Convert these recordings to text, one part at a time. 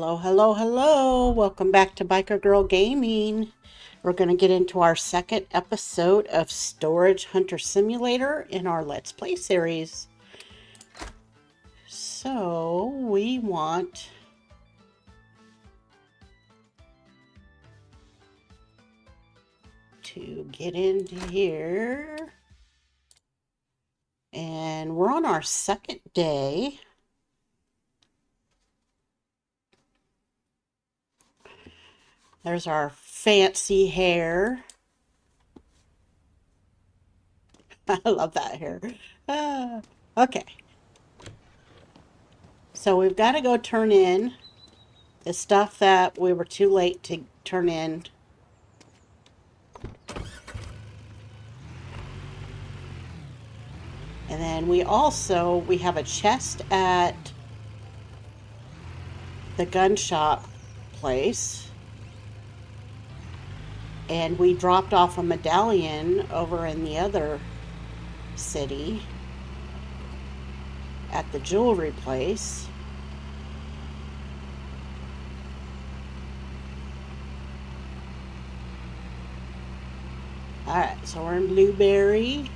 Hello, hello, hello. Welcome back to Biker Girl Gaming. We're going to get into our second episode of Storage Hunter Simulator in our Let's Play series. So, we want to get into here. And we're on our second day. There's our fancy hair. I love that hair. Okay. So we've got to go turn in the stuff that we were too late to turn in. And then we have a chest at the gun shop place. And we dropped off a medallion over in the other city at the jewelry place. Alright, so we're in Blueberry.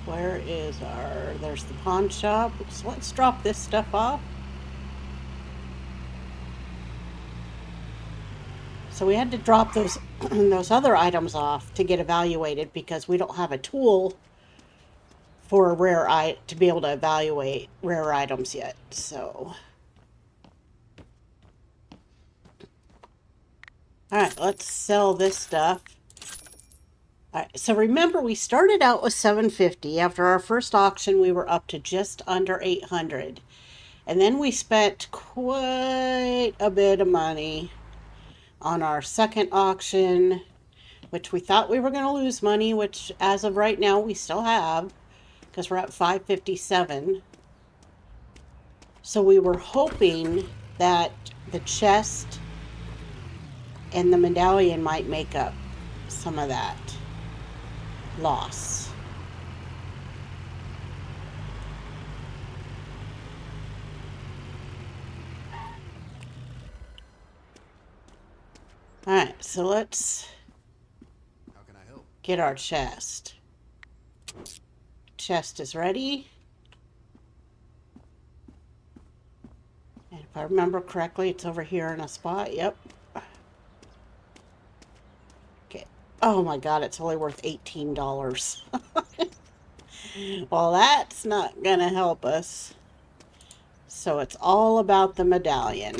Where is there's the pawn shop. So let's drop this stuff off. So we had to drop those those other items off to get evaluated because we don't have a tool for to be able to evaluate rare items yet. So, all right, let's sell this stuff. All right, so remember we started out with 750. After our first auction, we were up to just under 800. And then we spent quite a bit of money on our second auction, which we thought we were going to lose money, which as of right now we still have, because we're at 557. So we were hoping that the chest and the medallion might make up some of that loss. Alright, so let's get our chest. Chest is ready. And if I remember correctly, it's over here in a spot. Yep. Okay. Oh my god, it's only worth $18. Well, that's not gonna help us. So it's all about the medallion.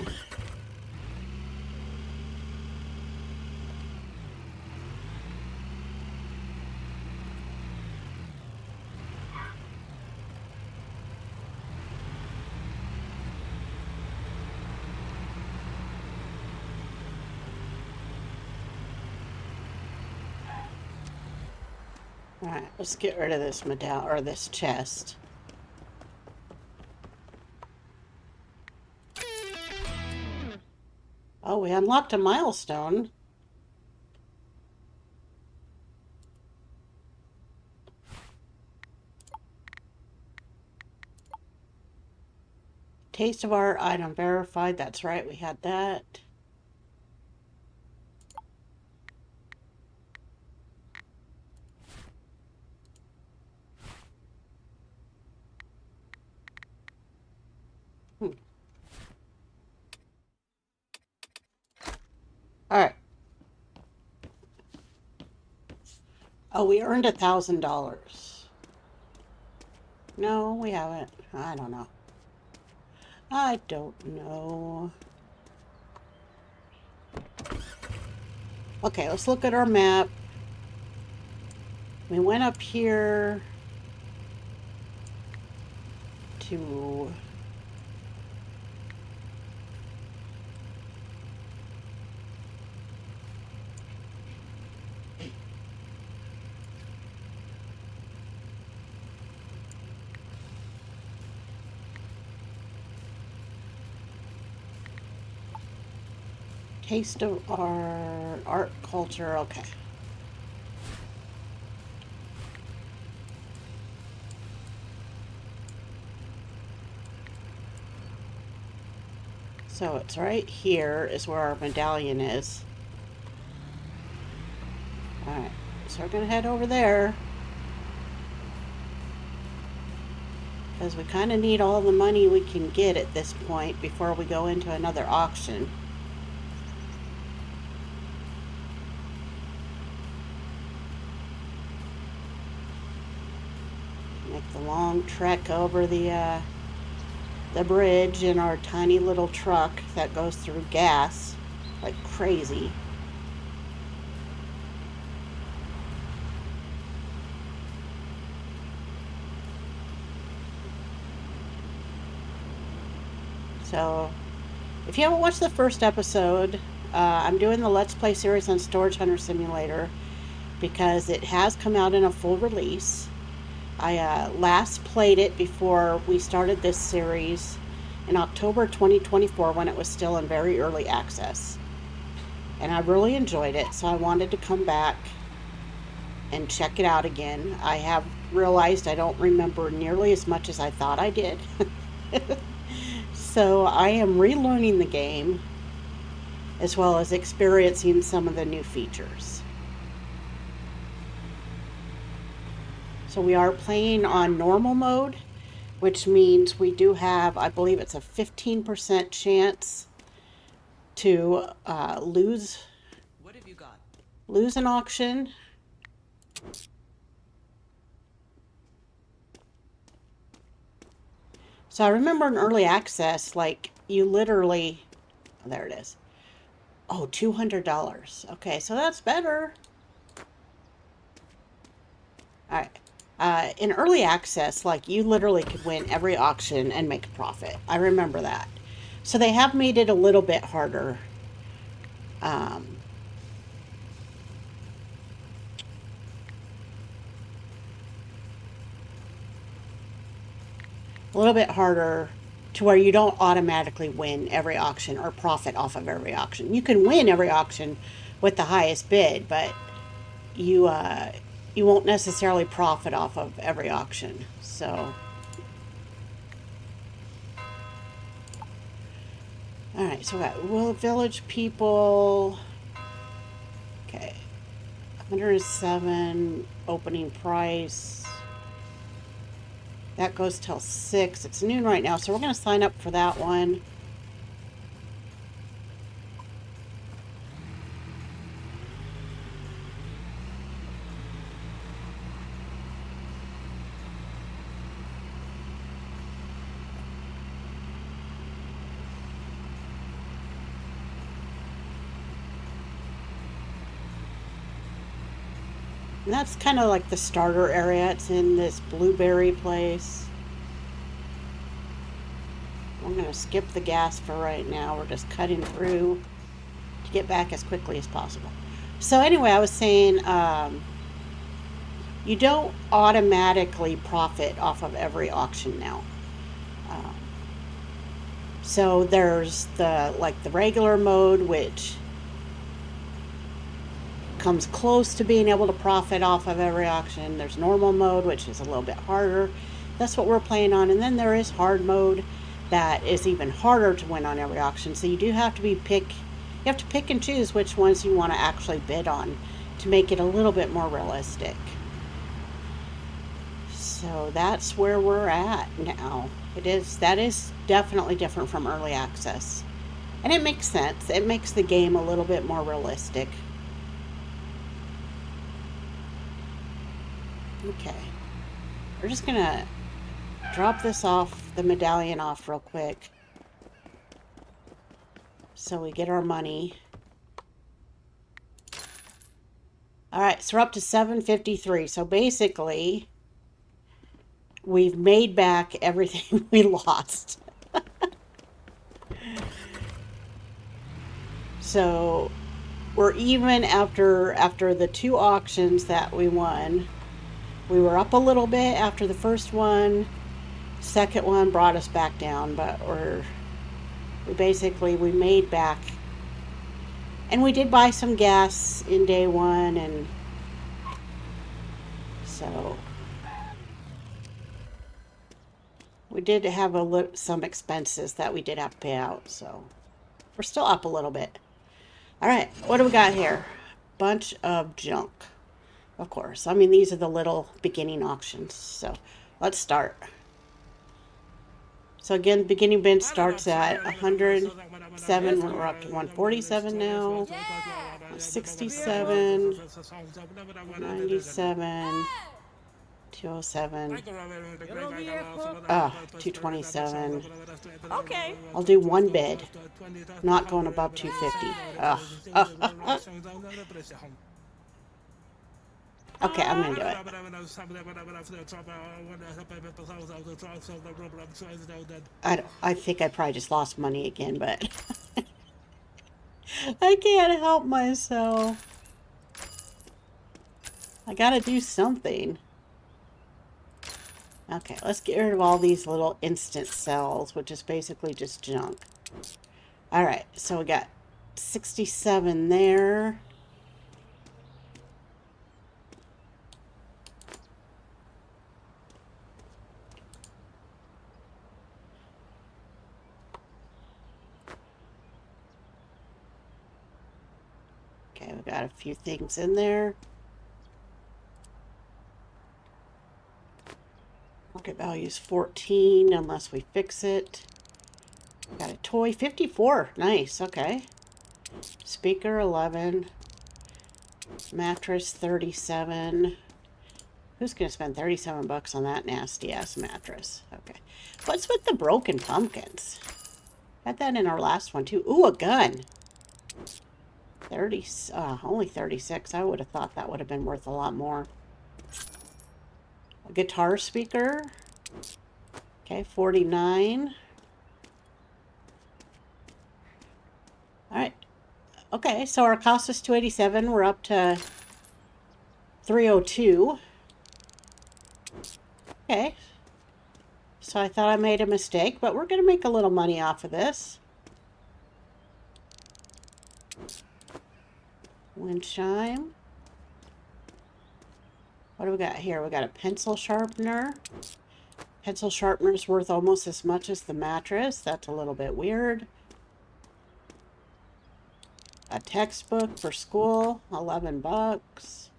Alright, let's get rid of this medallion, or this chest. Oh, we unlocked a milestone. Taste of art item verified. That's right, we had that. Alright. Oh, we earned $1,000. No, we haven't. I don't know. I don't know. Okay, let's look at our map. We went up here to... Taste of art culture. Okay. So it's right here is where our medallion is. Alright, so we're going to head over there. Because we kind of need all the money we can get at this point before we go into another auction. Make the long trek over the bridge in our tiny little truck that goes through gas like crazy. So, if you haven't watched the first episode, I'm doing the Let's Play series on Storage Hunter Simulator because it has come out in a full release. I last played it before we started this series in October 2024 when it was still in very early access. And I really enjoyed it, so I wanted to come back and check it out again. I have realized I don't remember nearly as much as I thought I did. So I am relearning the game as well as experiencing some of the new features. So we are playing on normal mode, which means we do have, I believe it's a 15% chance to lose. What have you got? Lose an auction. So I remember in early access, like you literally, oh, there it is. Oh, $200. Okay, so that's better. All right. In early access, like you literally could win every auction and make a profit. I remember that. So they have made it a little bit harder. A little bit harder to where you don't automatically win every auction or profit off of every auction. You can win every auction with the highest bid, but you won't necessarily profit off of every auction. So, all right. So we got Will Village people. Okay, 107 opening price. That goes till 6. It's noon right now, so we're going to sign up for that one. And that's kind of like the starter area. It's in this blueberry place. I'm going to skip the gas for right now. We're just cutting through to get back as quickly as possible. So anyway, I was saying you don't automatically profit off of every auction now. So there's the regular mode, which comes close to being able to profit off of every auction. There's normal mode, which is a little bit harder. That's what we're playing on. And then there is hard mode that is even harder to win on every auction. So you do have to you have to pick and choose which ones you want to actually bid on to make it a little bit more realistic. So that's where we're at now. That is definitely different from early access. And it makes sense. It makes the game a little bit more realistic. Okay, we're just gonna drop the medallion off real quick so we get our money. All right, so we're up to 753. So basically, we've made back everything we lost. So we're even after the 2 auctions that we won. We were up a little bit after the first one. Second one brought us back down, but we made back. And we did buy some gas in day 1, and so we did have some expenses that we did have to pay out, so We're still up a little bit. All right, what do we got here? Bunch of junk. Of course. I mean, these are the little beginning auctions. So let's start. So again, beginning bid starts at 107. We're up to 147 now. 67, 97, 207, 227. Okay. I'll do one bid. Not going above 250. Okay, I'm gonna do it. I think I probably just lost money again, but I can't help myself. I gotta do something. Okay, let's get rid of all these little instant cells, which is basically just junk. Alright, so we got 67 there. Okay, we got a few things in there. Market value is 14 unless we fix it. Got a toy, 54. Nice, okay. Speaker, 11. Mattress, 37. Who's going to spend 37 bucks on that nasty-ass mattress? Okay. What's with the broken pumpkins? Had that in our last one, too. Ooh, a gun. 30, only 36. I would have thought that would have been worth a lot more. A guitar speaker. Okay, 49. All right. Okay, so our cost is 287. We're up to 302. Okay. So I thought I made a mistake, but we're going to make a little money off of this. Wind chime. What do we got here? We got a pencil sharpener. Pencil sharpener is worth almost as much as the mattress. That's a little bit weird. A textbook for school, 11 bucks.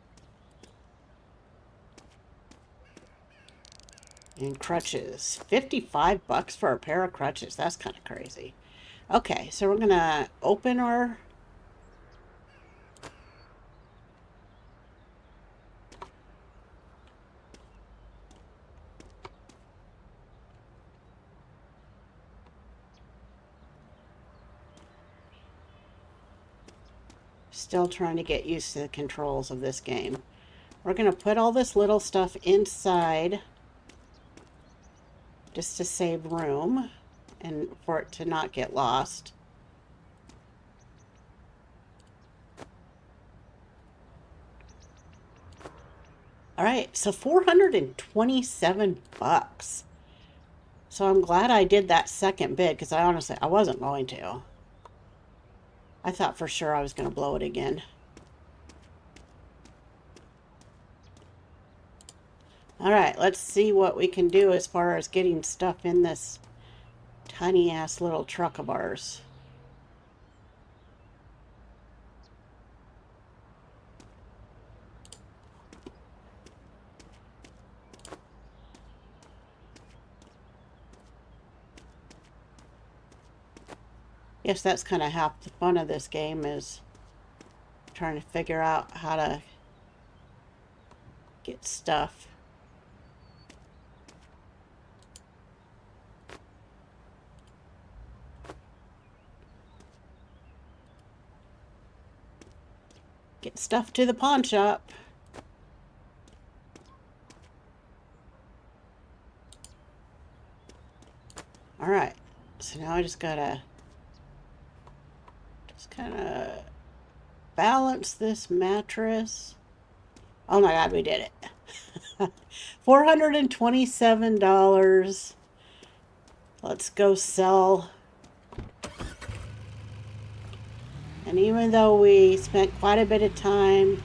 And crutches, 55 bucks for a pair of crutches. That's kind of crazy. Okay, so we're going to open our... Still trying to get used to the controls of this game. We're going to put all this little stuff inside just to save room and for it to not get lost. All right, so 427 bucks. So I'm glad I did that second bid because I wasn't going to. I thought for sure I was going to blow it again. All right, let's see what we can do as far as getting stuff in this tiny ass little truck of ours. Guess that's kind of half the fun of this game, is trying to figure out how to get stuff. Get stuff to the pawn shop. All right, so now I just gotta kind of balance this mattress. Oh my God, we did it. $427. Let's go sell. And even though we spent quite a bit of time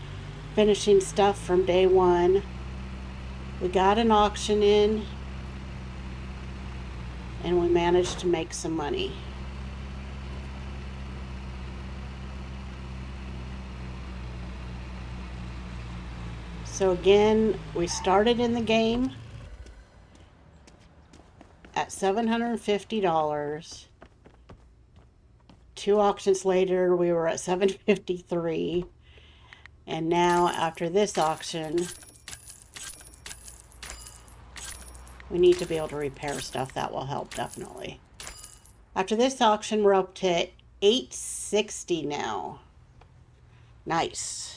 finishing stuff from day one, we got an auction in and we managed to make some money. So again, we started in the game at $750. 2 auctions later, we were at $753. And now after this auction, we need to be able to repair stuff. That will help, definitely. After this auction, we're up to $860 now. Nice.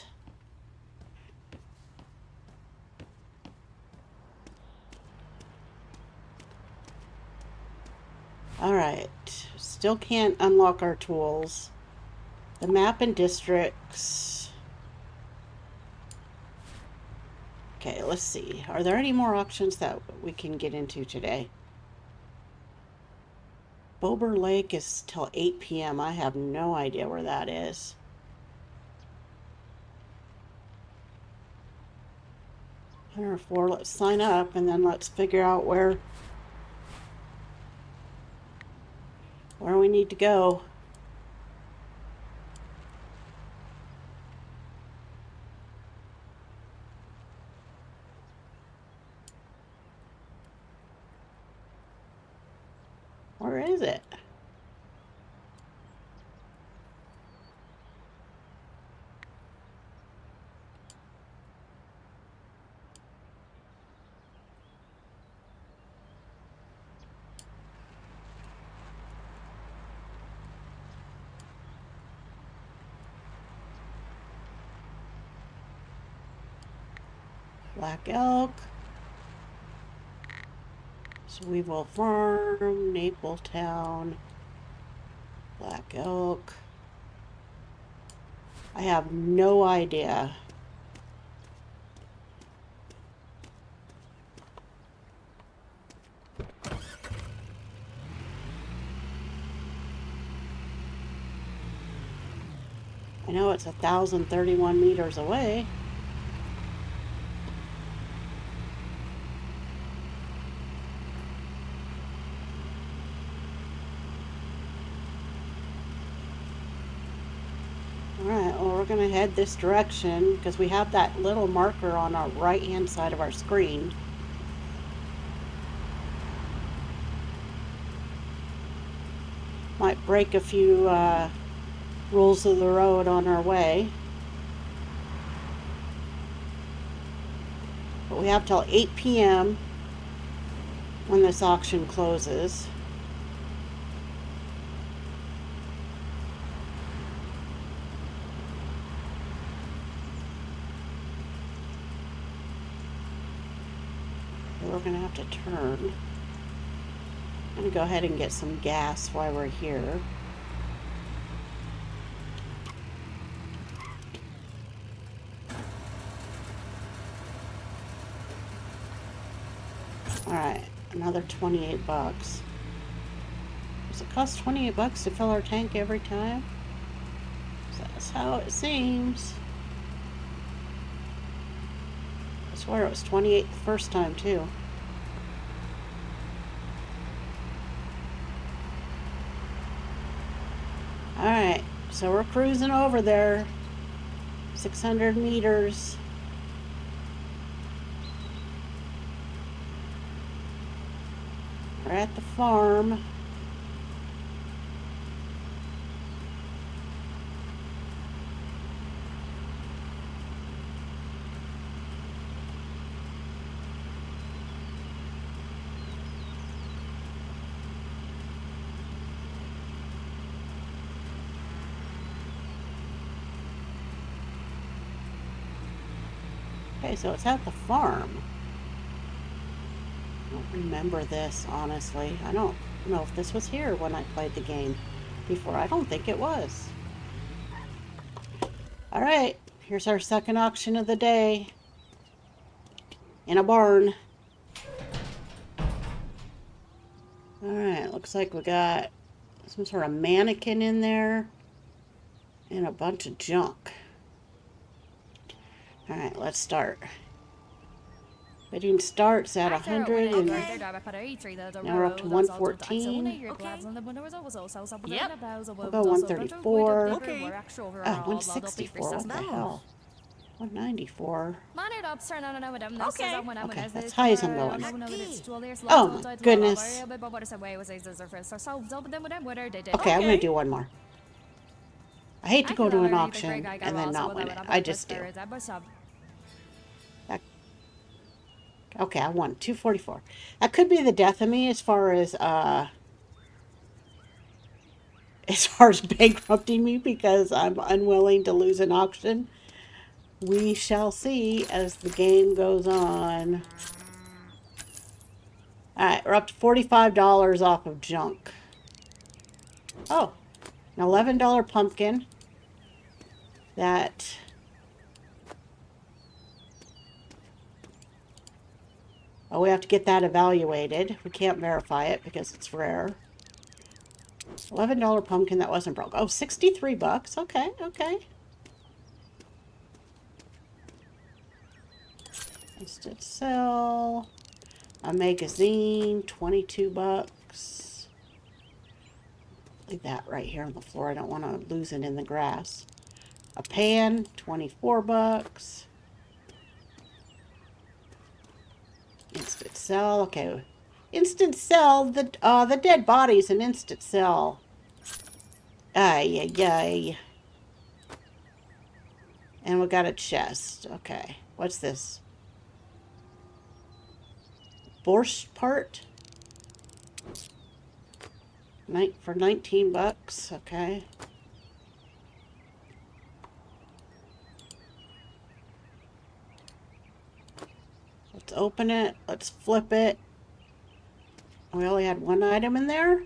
Alright. Still can't unlock our tools. The map and districts. Okay, let's see. Are there any more auctions that we can get into today? Bober Lake is till 8 p.m. I have no idea where that is. $104. Let's sign up and then let's figure out where we need to go. Where is it? Black Elk, Sweevil Farm, Napletown, Black Elk. I have no idea. I know it's 1,031 meters away. Alright, well, we're going to head this direction because we have that little marker on our right-hand side of our screen. Might break a few rules of the road on our way. But we have till 8 p.m. when this auction closes. We're going to have to turn. I'm going to go ahead and get some gas while we're here. Alright, another 28 bucks. Does it cost 28 bucks to fill our tank every time? That's how it seems. I swear it was 28 the first time too. Alright, so we're cruising over there. 600 meters. We're at the farm. Okay, so it's at the farm. I don't remember this, honestly. I don't know if this was here when I played the game before. I don't think it was. Alright, here's our second auction of the day. In a barn. Alright, looks like we got some sort of mannequin in there. And a bunch of junk. Alright, let's start. Bidding starts at 100 and now we're up to 114. Yep. We'll go 134. Okay. 164, what the hell? 194. Okay. Okay, that's as high as I'm going. Oh my goodness. Okay, I'm gonna do one more. I hate to go to an auction and then not win it. I just do. Okay, I won 244. That could be the death of me as far as bankrupting me because I'm unwilling to lose an auction. We shall see as the game goes on. Alright, we're up to $45 off of junk. Oh, an $11 pumpkin. That... Oh, we have to get that evaluated. We can't verify it because it's rare. $11 pumpkin that wasn't broke. Oh, 63 bucks. Okay, okay. Instant sell. A magazine, 22 bucks. Leave that right here on the floor. I don't want to lose it in the grass. A pan, 24 bucks. Instant sell. Okay. Instant sell. The dead body's an instant sell. Ay, ay, ay. And we got a chest. Okay. What's this? Borscht part? For 19 bucks. Okay. Let's open it. Let's flip it. We only had one item in there.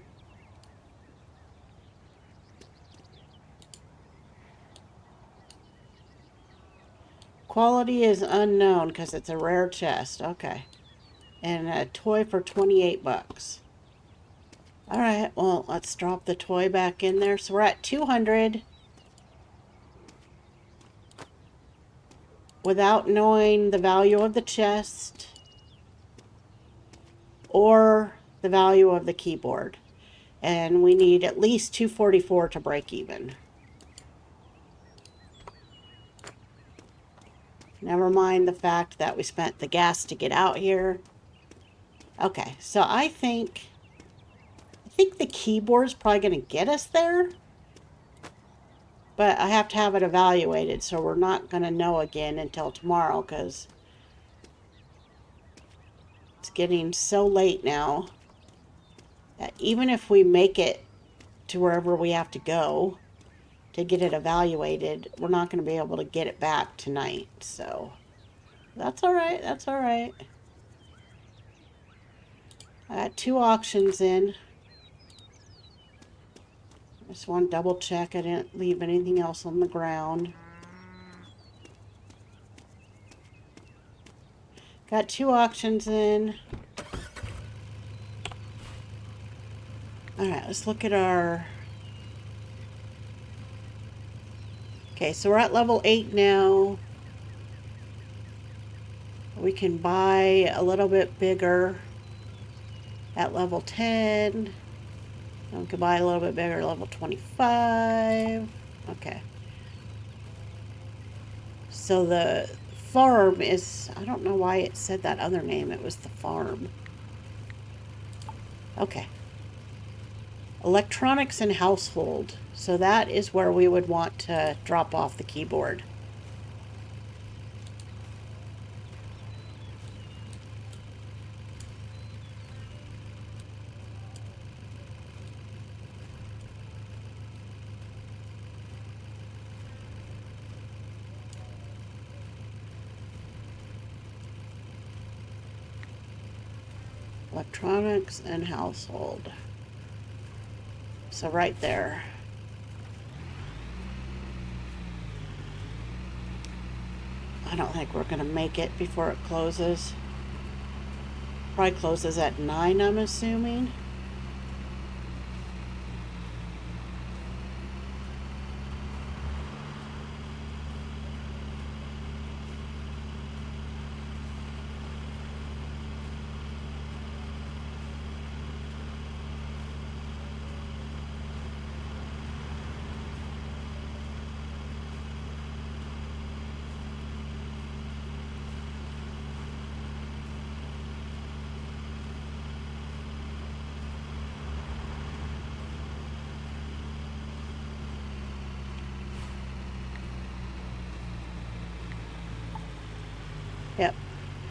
Quality is unknown because it's a rare chest. Okay. And a toy for 28 bucks. Alright, well, let's drop the toy back in there. So we're at 200. Without knowing the value of the chest or the value of the keyboard. And we need at least 244 to break even. Never mind the fact that we spent the gas to get out here. Okay, so I think the keyboard's probably going to get us there. But I have to have it evaluated, so we're not going to know again until tomorrow because it's getting so late now that even if we make it to wherever we have to go to get it evaluated, we're not going to be able to get it back tonight. So that's all right. That's all right. I got 2 auctions in. Just want to double check I didn't leave anything else on the ground. Got 2 auctions in. Alright, let's look at our... Okay, so we're at level 8 now. We can buy a little bit bigger at level 10. We can buy a little bit bigger at level 25. Okay. So the farm is... I don't know why it said that other name. It was the farm. Okay. Electronics and household. So that is where we would want to drop off the keyboard. Electronics and household. So right there. I don't think we're going to make it before it closes. Probably closes at 9, I'm assuming.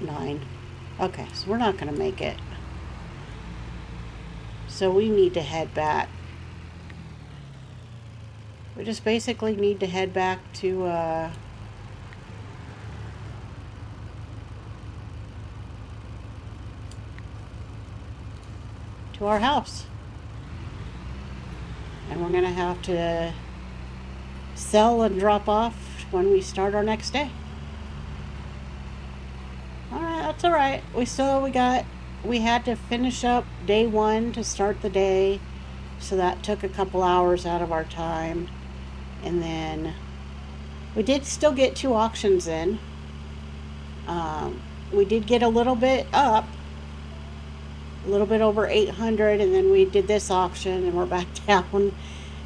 9. Okay, so we're not going to make it. So we need to head back. We just basically need to head back to our house. And we're going to have to sell and drop off when we start our next day. Alright, that's alright. We had to finish up day 1 to start the day. So that took a couple hours out of our time. And then we did still get 2 auctions in. We did get a little bit up. A little bit over 800, and then we did this auction and we're back down.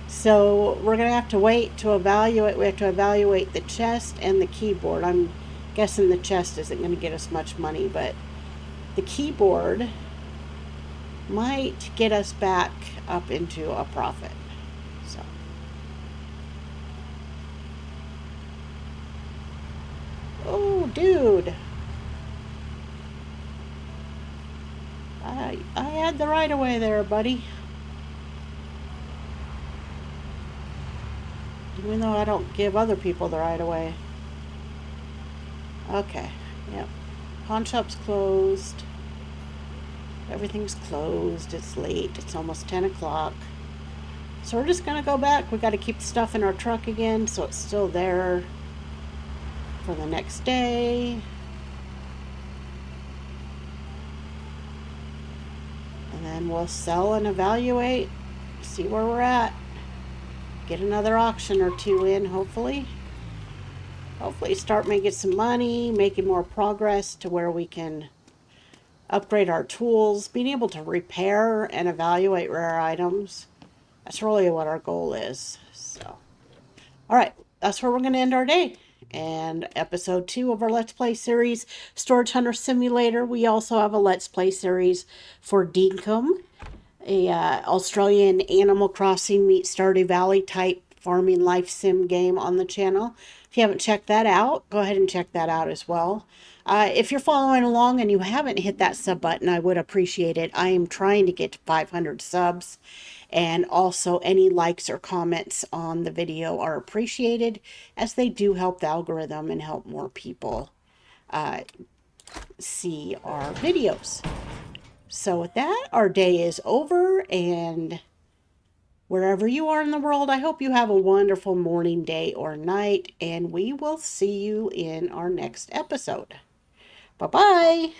So we're going to have to wait to evaluate. We have to evaluate the chest and the keyboard. I'm guessing the chest isn't going to get us much money, but the keyboard might get us back up into a profit. So oh, dude. I had the right of way there, buddy. Even though I don't give other people the right of way. Okay, yep. Pawn shop's closed. Everything's closed. It's late. It's almost 10 o'clock. So we're just going to go back. We got to keep the stuff in our truck again so it's still there for the next day. And then we'll sell and evaluate, see where we're at. Get another auction or 2 in, hopefully. Hopefully start making some money, making more progress to where we can upgrade our tools, being able to repair and evaluate rare items. That's really what our goal is. So, all right, that's where we're going to end our day. And episode 2 of our Let's Play series, Storage Hunter Simulator. We also have a Let's Play series for Dinkum, a Australian Animal Crossing meets Stardew Valley type farming life sim game on the channel. If you haven't checked that out, go ahead and check that out as well. If you're following along and you haven't hit that sub button, I would appreciate it. I am trying to get to 500 subs. And also any likes or comments on the video are appreciated, as they do help the algorithm and help more people see our videos. So with that, our day is over, and wherever you are in the world, I hope you have a wonderful morning, day, or night, and we will see you in our next episode. Bye-bye.